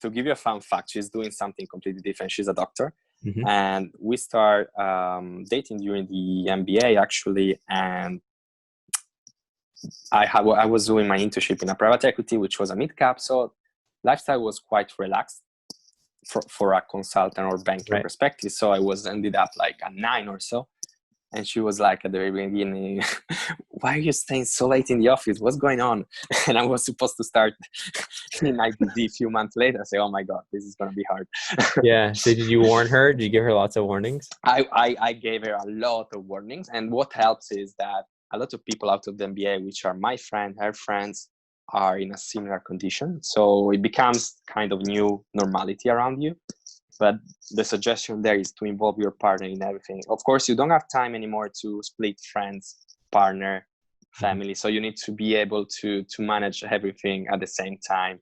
to give you a fun fact, she's doing something completely different. She's a doctor. Mm-hmm. And we start dating during the MBA, actually. And I was doing my internship in a private equity, which was a mid-cap. So lifestyle was quite relaxed for a consultant or banker perspective. So I ended up like a 9 or so. And she was like at the very beginning, why are you staying so late in the office? What's going on? And I was supposed to start in IBD a few months later. I say, oh my God, this is going to be hard. Yeah. So did you warn her? Did you give her lots of warnings? I gave her a lot of warnings. And what helps is that a lot of people out of the MBA, which are my friend, her friends, are in a similar condition. So it becomes kind of new normality around you. But the suggestion there is to involve your partner in everything. Of course, you don't have time anymore to split friends, partner, family. So you need to be able to manage everything at the same time.